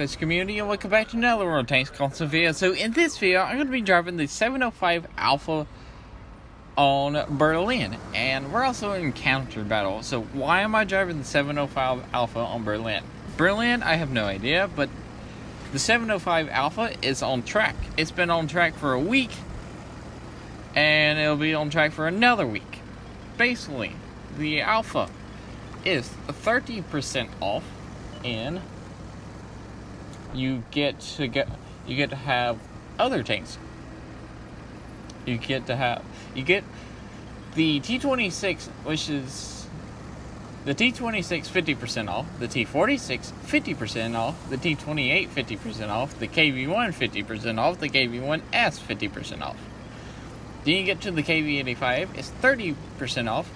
SLAPAFISH community, and welcome back to another World Tanks console video. So in this video, I'm going to be driving the 705 Alpha on Berlin, and we're also in counter battle. So why am I driving the 705 Alpha on Berlin? Berlin, I have no idea, but the 705 Alpha is on track. It's been on track for a week, and it'll be on track for another week. Basically, the Alpha is 30% off, and you get to have other tanks. You get the T-26, which is the T-26 50% off, the T-46 50% off, the T-28 50% off, the KV-1 50% off, the KV-1S 50% off. Then you get to the KV-85, it's 30% off.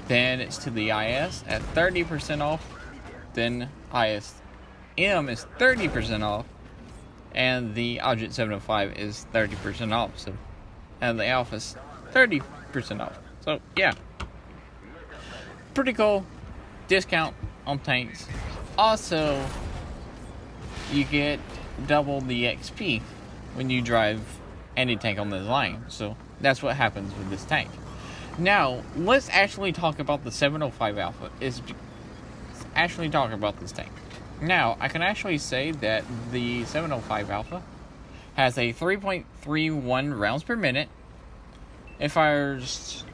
Then it's to the IS at 30% off. Then ISM is 30% off. And the Object 705 is 30% off. So, and the Alpha's 30% off. So, yeah. Pretty cool discount on tanks. Also, you get double the XP when you drive any tank on this line. So, that's what happens with this tank. Now, let's actually talk about the 705 Alpha. Let's actually talk about this tank. Now, I can actually say that the 705 Alpha has a 3.31 rounds per minute. It fires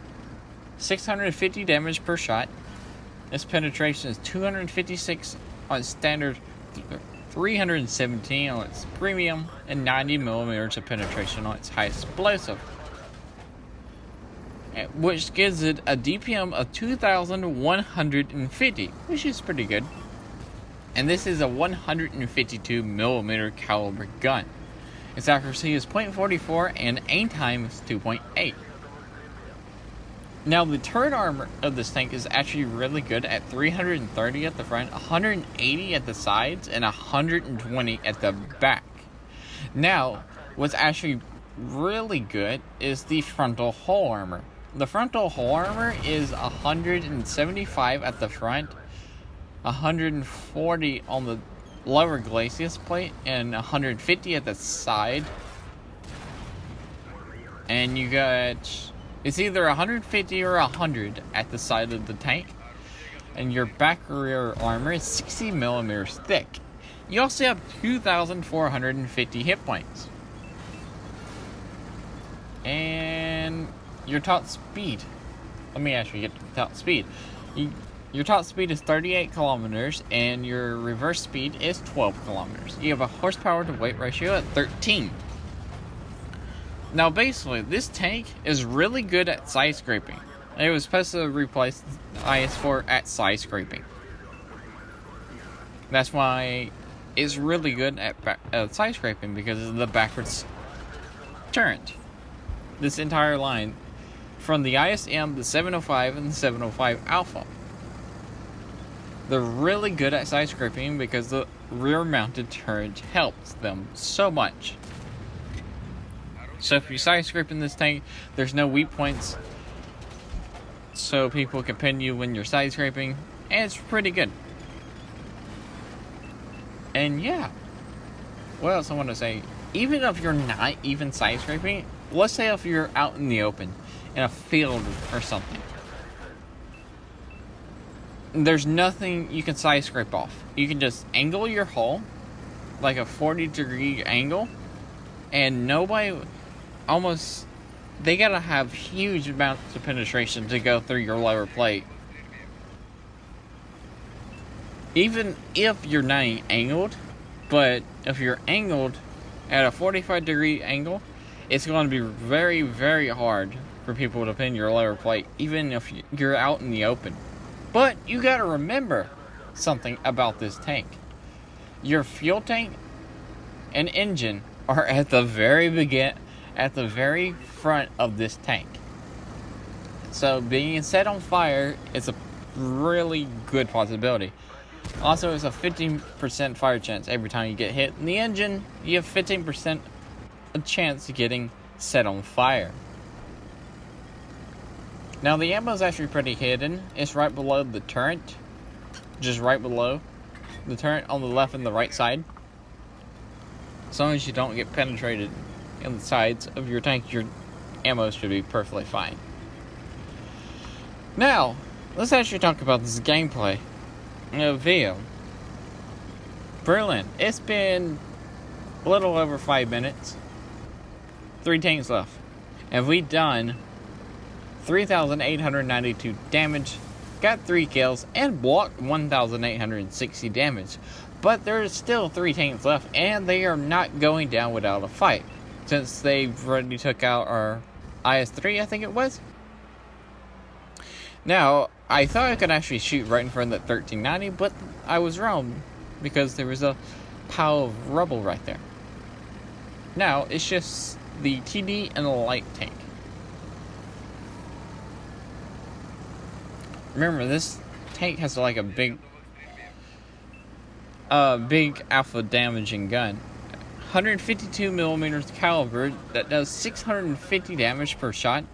650 damage per shot. Its penetration is 256 on standard, 317 on its premium, and 90 millimeters of penetration on its highest explosive, which gives it a DPM of 2,150, which is pretty good. And this is a 152 millimeter caliber gun. Its accuracy is .44 and aim time is 2.8. Now, the turret armor of this tank is actually really good at 330 at the front, 180 at the sides, and 120 at the back. Now, what's actually really good is the frontal hull armor. The frontal hull armor is 175 at the front, 140 on the lower glacis plate, and 150 at the side. And you got, it's either 150 or 100 at the side of the tank. And your back rear armor is 60 millimeters thick. You also have 2,450 hit points. And your top speed, let me actually get to the top speed. Your top speed is 38 kilometers and your reverse speed is 12 kilometers. You have a horsepower to weight ratio at 13. Now, basically, this tank is really good at side scraping. It was supposed to replace the IS-4 at side scraping. That's why it's really good at side scraping, because of the backwards turret. This entire line, from the ISM, the 705, and the 705 Alpha, they're really good at side scraping because the rear mounted turret helps them so much. So if you side scrape in this tank, there's no weak points, so people can pin you when you're side scraping, and it's pretty good. And yeah, what else I want to say? Even if you're not even side scraping, let's say if you're out in the open, in a field or something, there's nothing you can side scrape off. You can just angle your hull like a 40-degree angle, and nobody, almost, they gotta have huge amounts of penetration to go through your lower plate. Even if you're not angled, but if you're angled at a 45-degree angle, it's going to be very, very hard for people to pin your lower plate, even if you're out in the open. But you gotta remember something about this tank. Your fuel tank and engine are at the very front of this tank. So being set on fire is a really good possibility. Also, it's a 15% fire chance every time you get hit in the engine. You have 15% a chance of getting set on fire. Now, the ammo is actually pretty hidden. It's right below the turret. Just right below the turret on the left and the right side. As long as you don't get penetrated in the sides of your tank, your ammo should be perfectly fine. Now, let's actually talk about this gameplay video. Berlin. It's been a little over 5 minutes. 3 tanks left. And we've done 3,892 damage, got 3 kills, and blocked 1,860 damage. But there's still 3 tanks left, and they are not going down without a fight, since they've already took out our IS-3, I think it was. Now, I thought I could actually shoot right in front of that 1390, but I was wrong, because there was a pile of rubble right there. Now, it's just the TD and the light tank. Remember, this tank has like a big alpha damaging gun. 152 millimeters caliber that does 650 damage per shot.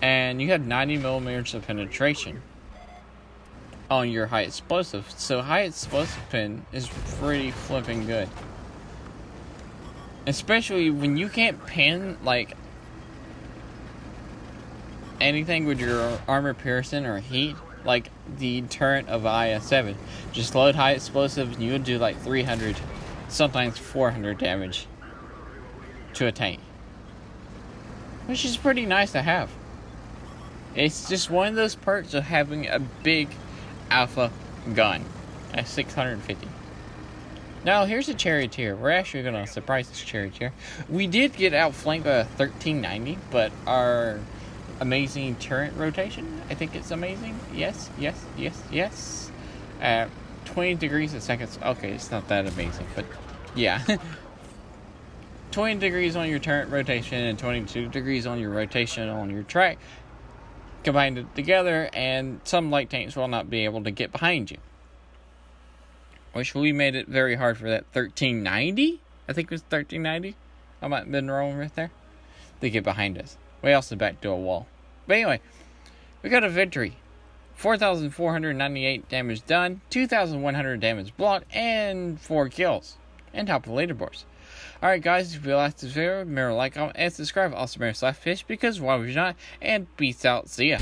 And you have 90 millimeters of penetration on your high explosive. So high explosive pin is pretty flipping good. Especially when you can't pin like anything with your armor piercing or heat, like the turret of IS-7. Just load high explosive and you would do like 300, sometimes 400 damage to a tank. Which is pretty nice to have. It's just one of those perks of having a big alpha gun at 650. Now here's a charioteer. We're actually going to surprise this charioteer. We did get outflanked by a 1390, but our amazing turret rotation, I think it's amazing. Yes. At 20 degrees a second. Okay, it's not that amazing, but yeah. 20 degrees on your turret rotation and 22 degrees on your rotation on your track. Combined it together, and some light tanks will not be able to get behind you. Which we made it very hard for that 1390. I think it was 1390. I might have been wrong right there. They get behind us. We also back to a wall. But anyway, we got a victory. 4,498 damage done, 2,100 damage blocked, and 4 kills. And top of the leaderboards. Alright guys, if you liked this video, remember to like, comment, and subscribe. Also remember SLAPAFISH, because why would you not? And peace out. See ya.